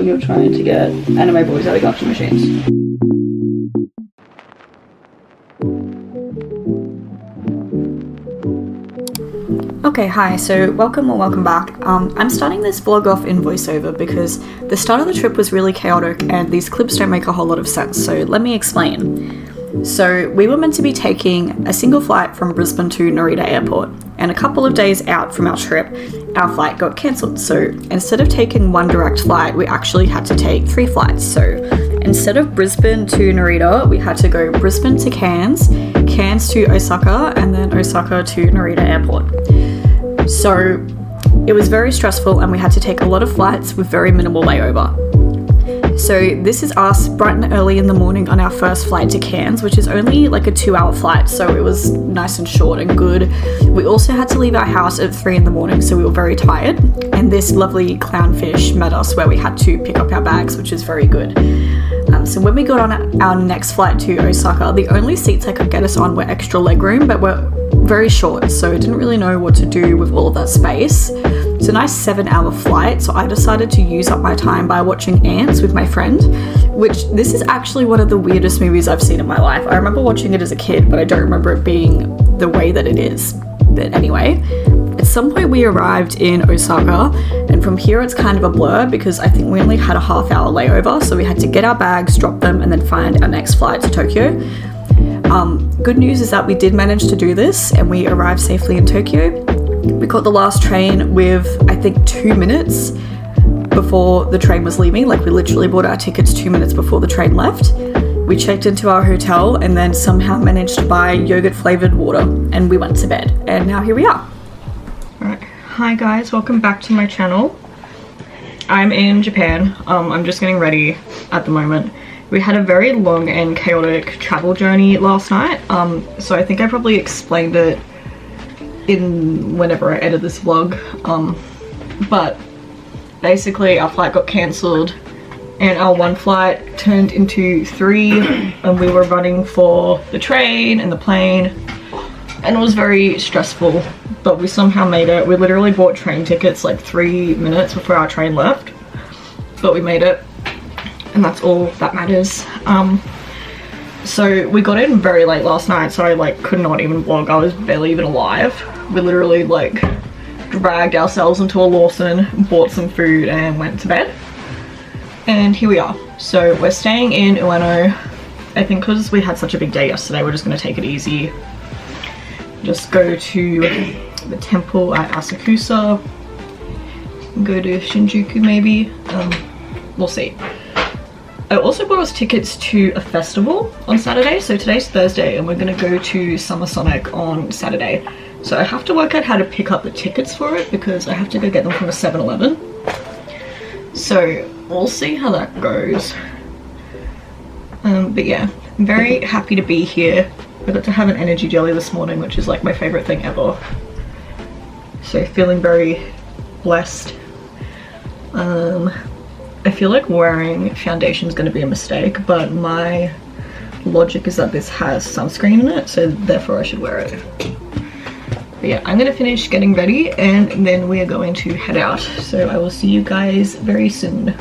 you're trying to get anime boys out of gotcha machines. Okay, hi, so welcome back. I'm starting this vlog off in voiceover because the start of the trip was really chaotic and these clips don't make a whole lot of sense, so let me explain. So we were meant to be taking a single flight from Brisbane to Narita Airport, and a couple of days out from our trip, our flight got cancelled. So instead of taking one direct flight, we actually had to take 3 flights. So instead of Brisbane to Narita, we had to go Brisbane to Cairns, Cairns to Osaka, and then Osaka to Narita Airport. So it was very stressful and we had to take a lot of flights with very minimal layover. So this is us bright and early in the morning on our first flight to Cairns, which is only like a 2-hour flight, so it was nice and short and good. We also had to leave our house at 3 in the morning, so we were very tired, and this lovely clownfish met us where we had to pick up our bags, which is very good. So when we got on our next flight to Osaka, the only seats I could get us on were extra legroom, but were very short, so I didn't really know what to do with all of that space. It's a nice 7-hour flight, so I decided to use up my time by watching Ants with my friend, which this is actually one of the weirdest movies I've seen in my life. I remember watching it as a kid, but I don't remember it being the way that it is. But anyway, at some point we arrived in Osaka, and from here it's kind of a blur because I think we only had a half-hour layover, so we had to get our bags, drop them, and then find our next flight to Tokyo. Good news is that we did manage to do this, and we arrived safely in Tokyo. We caught the last train with, I think, 2 minutes before the train was leaving. Like, we literally bought our tickets 2 minutes before the train left. We checked into our hotel and then somehow managed to buy yogurt flavored water, and we went to bed, and now here we are. Alright, hi guys, welcome back to my channel. I'm in Japan. I'm just getting ready at the moment. We had a very long and chaotic travel journey last night, so I think I probably explained it in whenever I edit this vlog, but basically our flight got cancelled and our one flight turned into 3, and we were running for the train and the plane, and it was very stressful, but we somehow made it. We literally bought train tickets like 3 minutes before our train left, but we made it, and that's all that matters. So we got in very late last night, so I like could not even vlog. I was barely even alive. We literally like dragged ourselves into a Lawson, bought some food, and went to bed. And here we are. So we're staying in Ueno. I think because we had such a big day yesterday, we're just going to take it easy. Just go to the temple at Asakusa, go to Shinjuku maybe. We'll see. I also bought us tickets to a festival on Saturday, so today's Thursday and we're gonna go to Summer Sonic on Saturday. So I have to work out how to pick up the tickets for it because I have to go get them from a 7-Eleven. So we'll see how that goes. But yeah, I'm very happy to be here. I got to have an energy jelly this morning, which is like my favorite thing ever. So feeling very blessed. I feel like wearing foundation is going to be a mistake, but my logic is that this has sunscreen in it, so therefore I should wear it. But yeah, I'm going to finish getting ready and then we are going to head out. So I will see you guys very soon.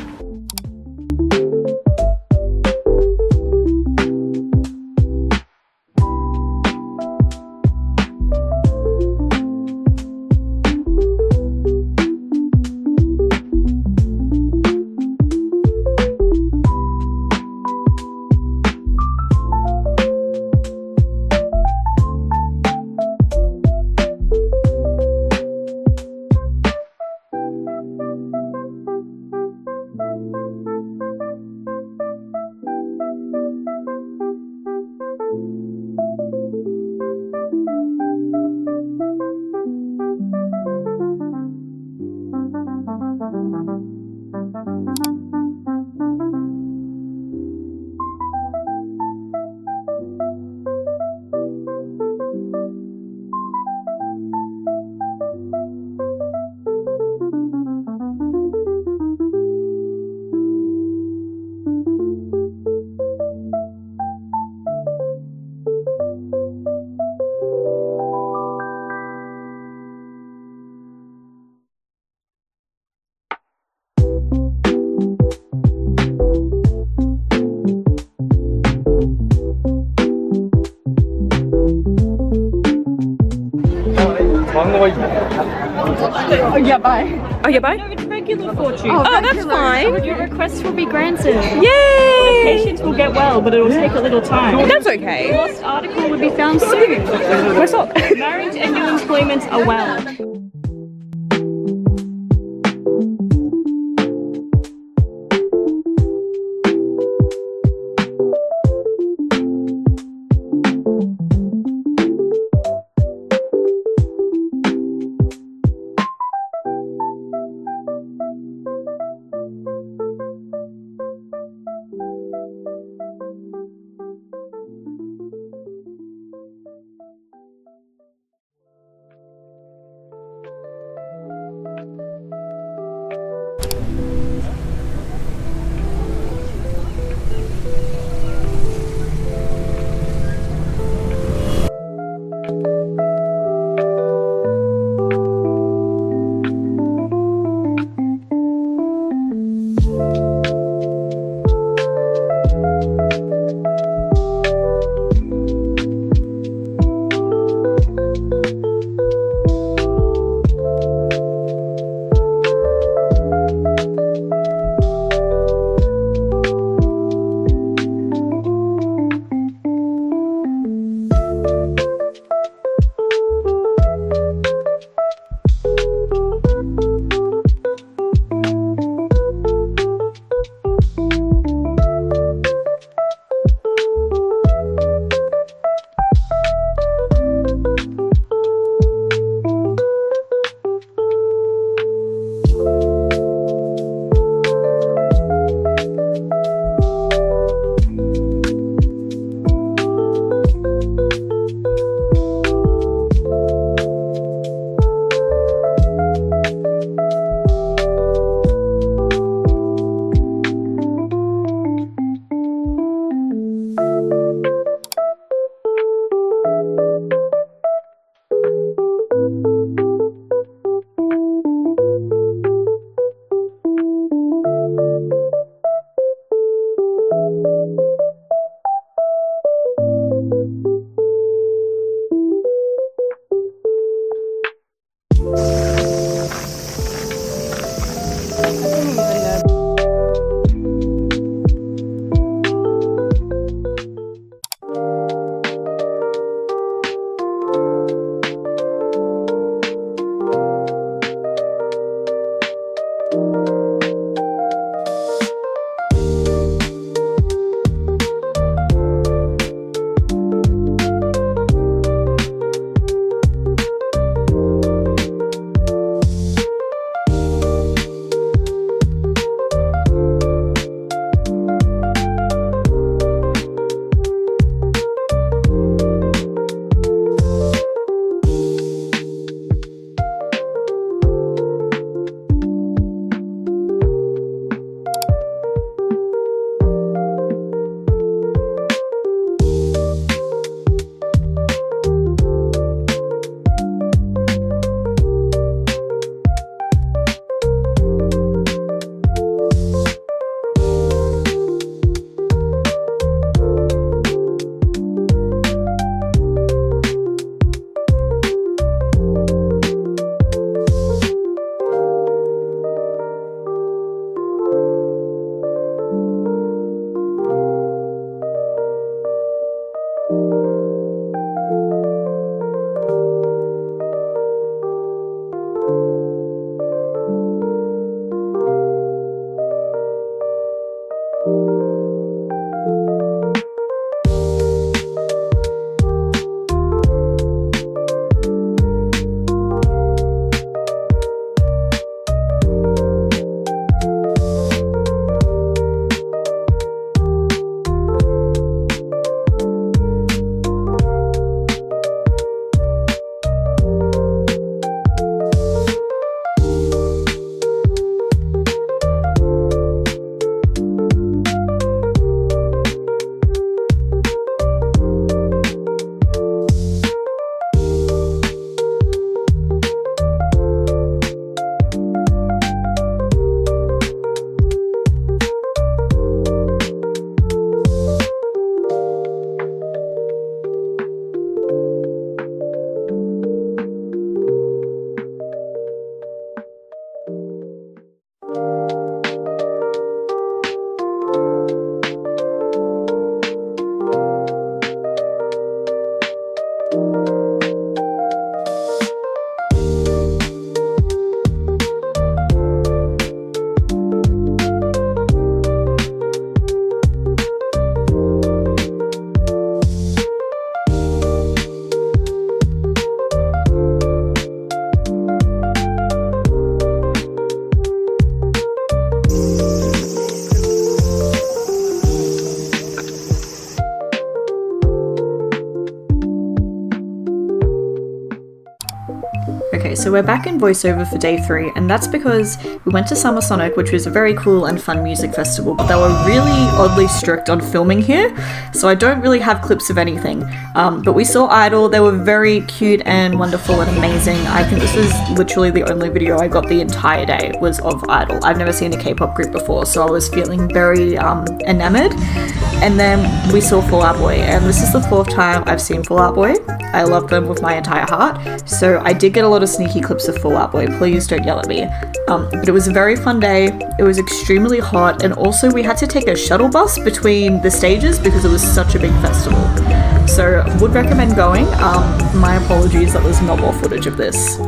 Oh yeah, bye. Oh, yeah, bye. No, it's regular fortune. Oh, that's fine. Your request will be granted. Yay! Patients will get well, but it will take a little time. That's okay. Lost article will be found soon. Where's up? Marriage and new employment are well. Okay, so we're back in voiceover for day 3, and that's because we went to Summer Sonic, which was a very cool and fun music festival, but they were really oddly strict on filming here, so I don't really have clips of anything. But we saw Idol. They were very cute and wonderful and amazing. I think this was literally the only video I got the entire day was of Idol. I've never seen a K-pop group before, so I was feeling very enamored. And then we saw Fall Out Boy, and this is the 4th time I've seen Fall Out Boy. I love them with my entire heart, so I did get a lot of sneaky clips of Fall Out Boy. Please don't yell at me. But it was a very fun day. It was extremely hot, and also we had to take a shuttle bus between the stages because it was such a big festival. So would recommend going. My apologies that there's not more footage of this.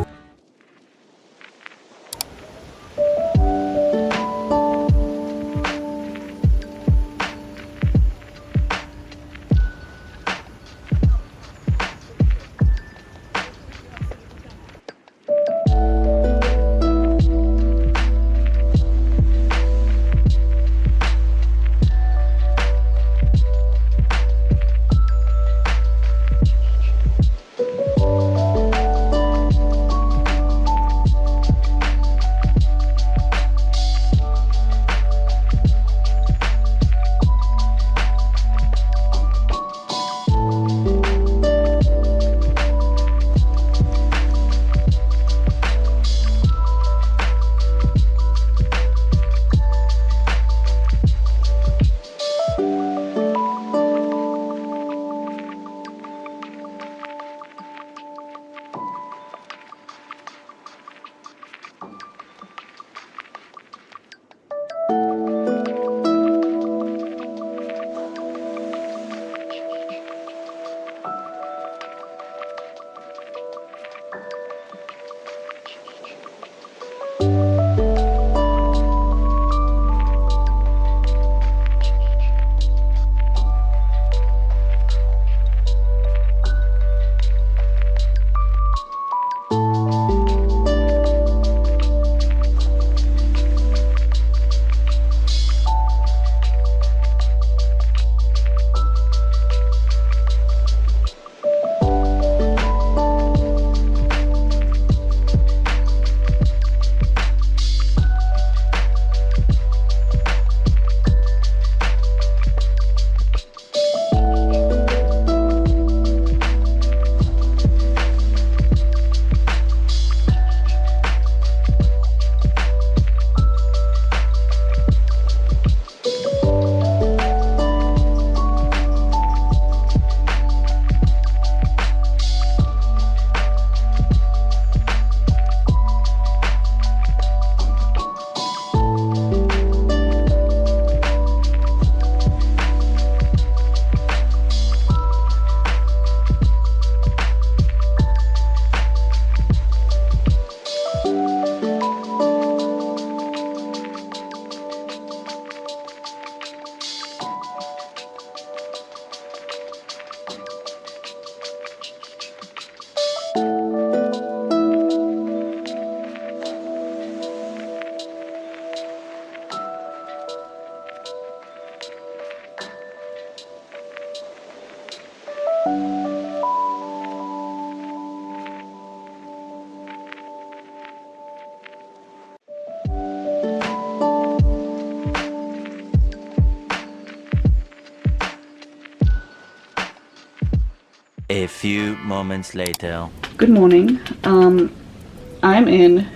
A few moments later. Good morning. I'm in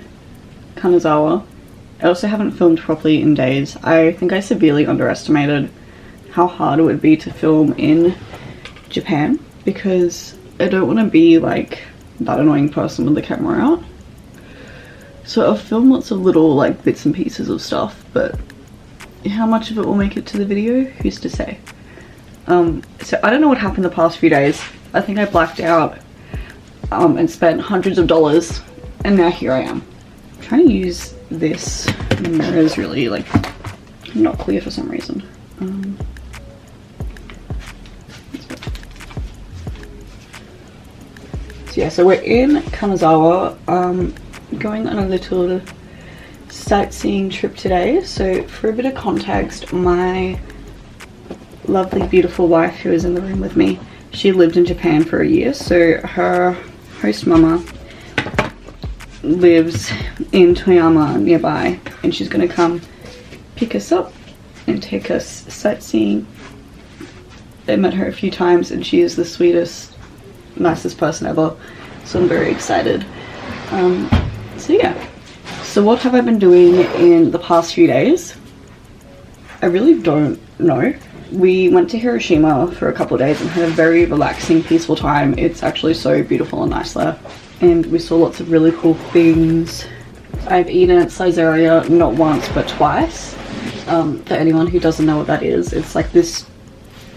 Kanazawa. I also haven't filmed properly in days. I think I severely underestimated how hard it would be to film in Japan because I don't want to be like that annoying person with the camera out. So I'll film lots of little like bits and pieces of stuff, but how much of it will make it to the video? Who's to say? So I don't know what happened the past few days. I think I blacked out and spent hundreds of dollars, and now here I am. I'm trying to use this. The mirror is really like not clear for some reason. So yeah, so we're in Kanazawa, going on a little sightseeing trip today. So for a bit of context, my lovely beautiful wife who is in the room with me, she lived in Japan for a year, so her host mama lives in Toyama nearby, and she's gonna come pick us up and take us sightseeing. I met her a few times and she is the sweetest, nicest person ever, so I'm very excited. So yeah, so what have I been doing in the past few days? I really don't know. We went to Hiroshima for a couple of days and had a very relaxing, peaceful time. It's actually so beautiful and nice there. And we saw lots of really cool things. I've eaten at Caesarea not once but twice. For anyone who doesn't know what that is, it's like this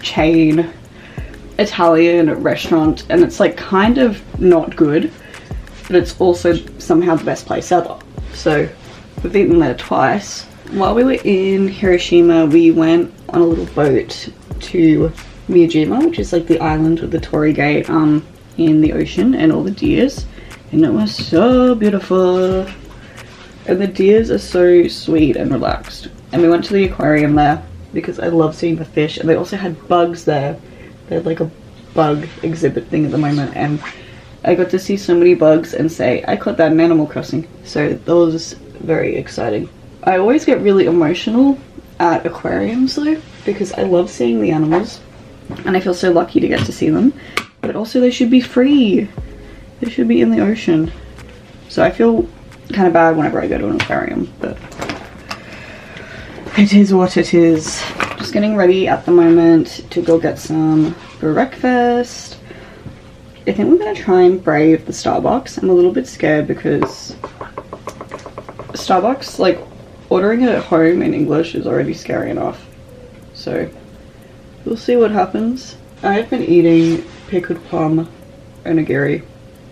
chain Italian restaurant, and it's like kind of not good, but it's also somehow the best place ever. So we've eaten there twice. While we were in Hiroshima, we went on a little boat to Miyajima, which is like the island with the torii gate in the ocean and all the deers, and it was so beautiful. And the deers are so sweet and relaxed. And we went to the aquarium there because I love seeing the fish, and they also had bugs there. They had like a bug exhibit thing at the moment, and I got to see so many bugs and say I caught that in Animal Crossing, so that was very exciting. I always get really emotional at aquariums though, because I love seeing the animals and I feel so lucky to get to see them, but also they should be free. They should be in the ocean. So I feel kind of bad whenever I go to an aquarium, but it is what it is. Just getting ready at the moment to go get some breakfast. I think we're gonna try and brave the Starbucks. I'm a little bit scared because Starbucks, like, ordering it at home in English is already scary enough. So we'll see what happens. I've been eating pickled plum onigiri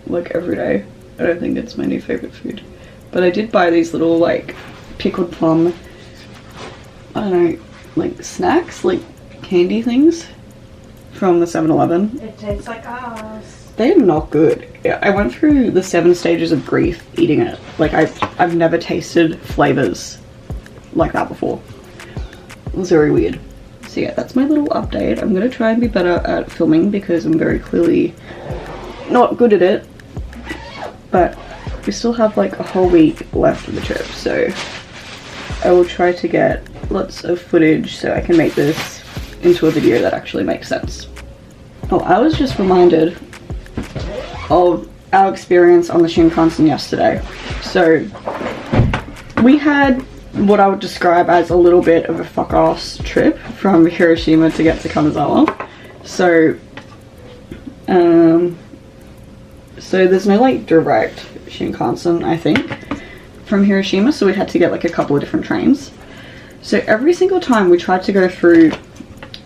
like every day. I don't think it's my new favorite food, but I did buy these little like pickled plum, I don't know, like snacks, like candy things from the 7-Eleven. It tastes like ours. They're not good. I went through the 7 stages of grief eating it. Like I've never tasted flavors like that before. It was very weird. So yeah, that's my little update. I'm gonna try and be better at filming because I'm very clearly not good at it. But we still have like a whole week left of the trip, so I will try to get lots of footage so I can make this into a video that actually makes sense. Oh, I was just reminded of our experience on the Shinkansen yesterday. So we had what I would describe as a little bit of a fuck-ass trip from Hiroshima to get to Kanazawa. So there's no like direct Shinkansen, I think, from Hiroshima, so we had to get like a couple of different trains. So every single time we tried to go through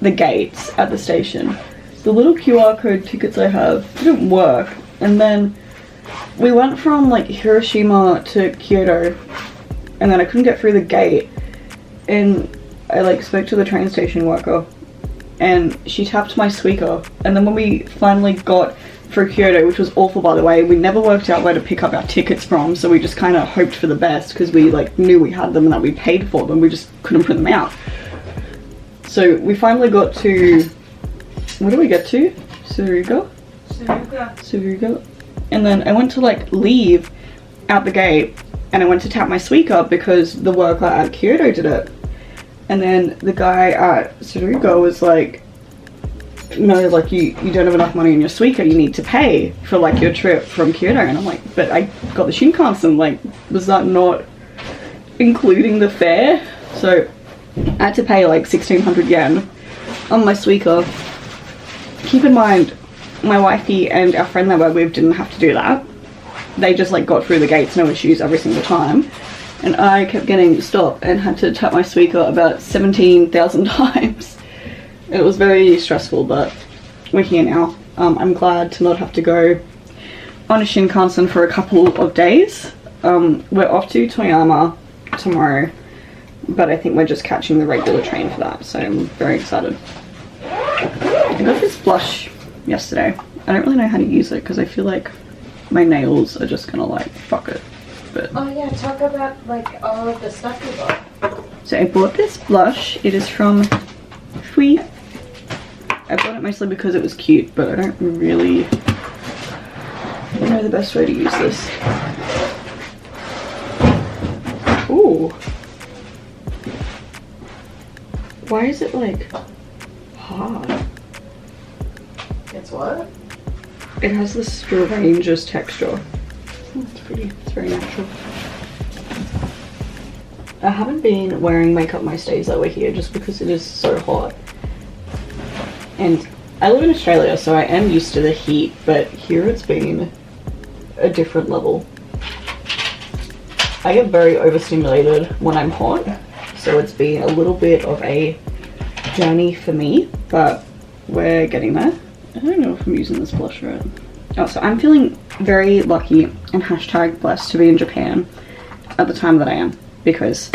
the gates at the station, the little QR code tickets I have didn't work, and then we went from like Hiroshima to Kyoto, and then I couldn't get through the gate, and I like spoke to the train station worker and she tapped my Suica, and then when we finally got through Kyoto, which was awful by the way, we never worked out where to pick up our tickets from, so we just kind of hoped for the best because we like knew we had them and that we paid for them, we just couldn't print them out. So we finally got to, where do we get to? Suruga? Suruga. And then I went to like leave out the gate and I went to tap my Suica because the worker at Kyoto did it. And then the guy at Suruga was like, no, like you don't have enough money in your Suica, you need to pay for like your trip from Kyoto. And I'm like, but I got the Shinkansen, like was that not including the fare? So I had to pay like 1600 yen on my Suica. Keep in mind, my wifey and our friend that we're with didn't have to do that. They just like got through the gates, no issues every single time. And I kept getting stopped and had to tap my Suica about 17,000 times. It was very stressful, but we're here now. I'm glad to not have to go on a Shinkansen for a couple of days. We're off to Toyama tomorrow, but I think we're just catching the regular train for that, so I'm very excited. I got this blush yesterday. I don't really know how to use it because I feel like my nails are just gonna like fuck it. But oh yeah, talk about like all of the stuff you bought. So I bought this blush. It is from Fui. I bought it mostly because it was cute, but I don't really know the best way to use this. Ooh. Why is it like hard? It's what? It has the strangest texture. It's pretty. It's very natural. I haven't been wearing makeup most days over here just because it is so hot. And I live in Australia, so I am used to the heat, but here it's been a different level. I get very overstimulated when I'm hot, so it's been a little bit of a journey for me, but we're getting there. I don't know if I'm using this blush right. Oh, so I'm feeling very lucky and hashtag blessed to be in Japan at the time that I am, because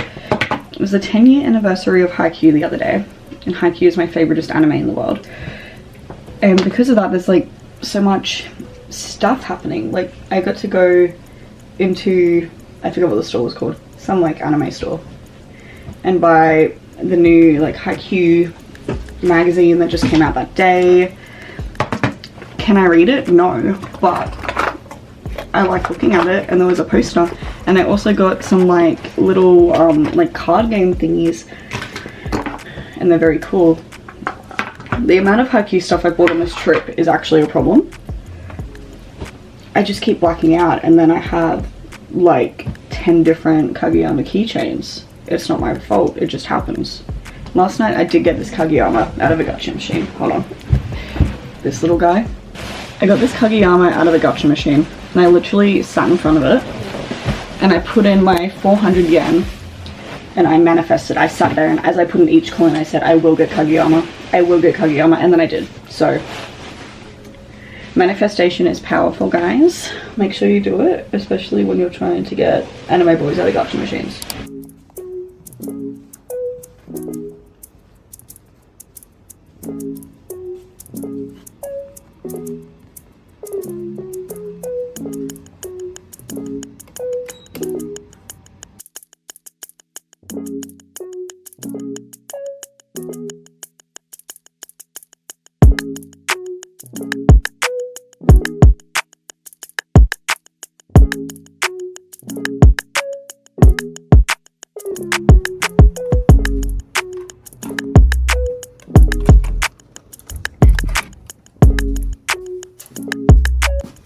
it was the 10-year anniversary of Haikyuu the other day, and Haikyuu is my favoriteest anime in the world. And because of that, there's like so much stuff happening. Like I got to go into, I forgot what the store was called, some like anime store, and buy the new like Haikyuu magazine that just came out that day. Can I read it? No, but I like looking at it. And there was a poster, and I also got some like little like card game thingies, and they're very cool. The amount of Haikyuu stuff I bought on this trip is actually a problem. I just keep blacking out, and then I have like 10 different Kageyama keychains. It's not my fault, it just happens. Last night I did get this Kageyama out of a gacha machine. Hold on. This little guy. I got this Kageyama out of the gacha machine, and I literally sat in front of it, and I put in my 400 yen, and I manifested. I sat there, and as I put in each coin, I said, I will get Kageyama. I will get Kageyama, and then I did. So, manifestation is powerful, guys. Make sure you do it, especially when you're trying to get anime boys out of gacha machines.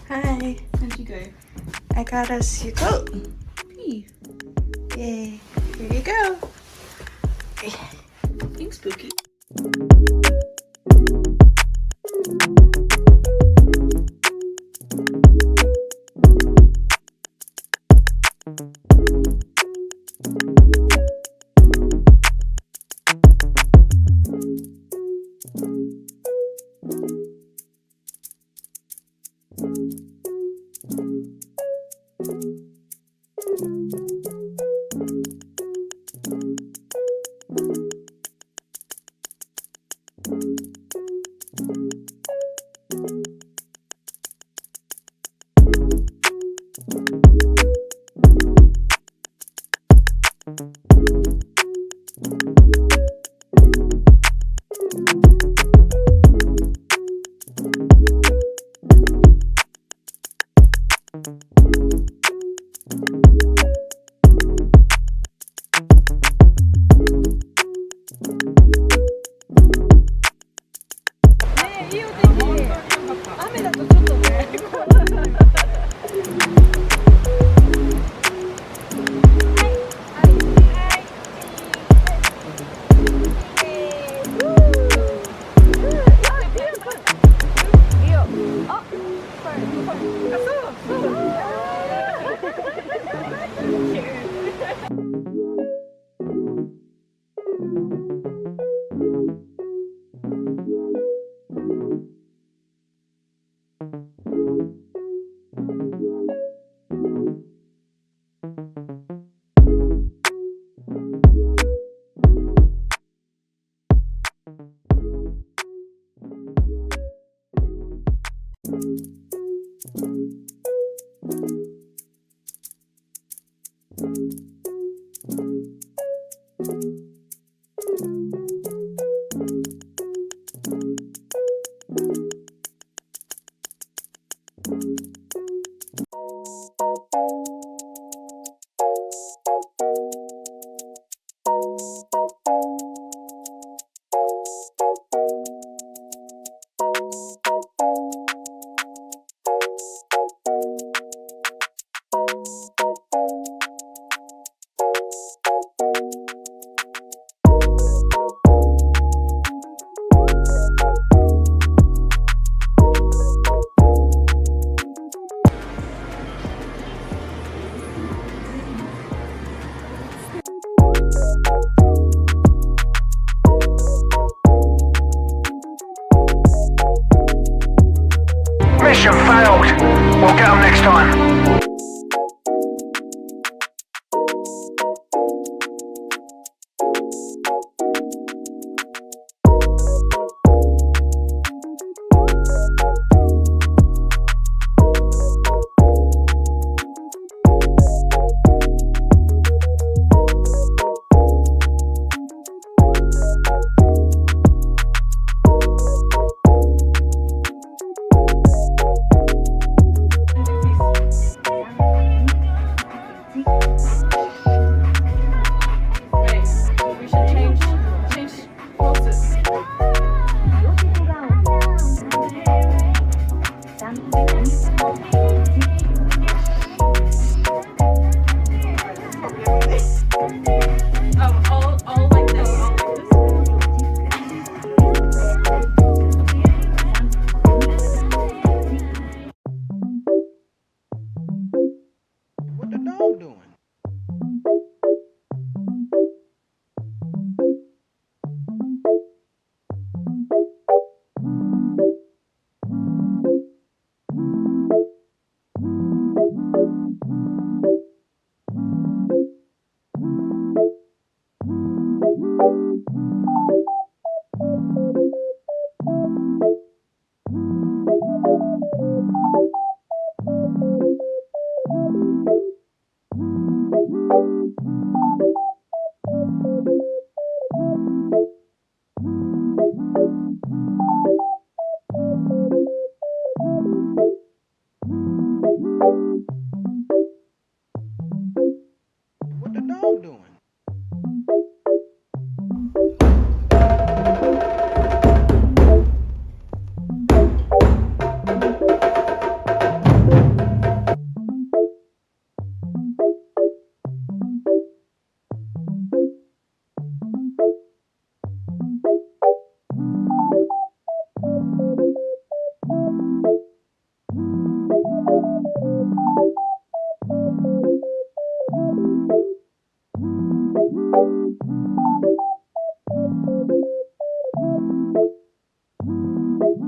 Hi, Where'd you go? I got us your coat. Hey. Yay, here you go. Thanks, Spooky.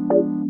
you.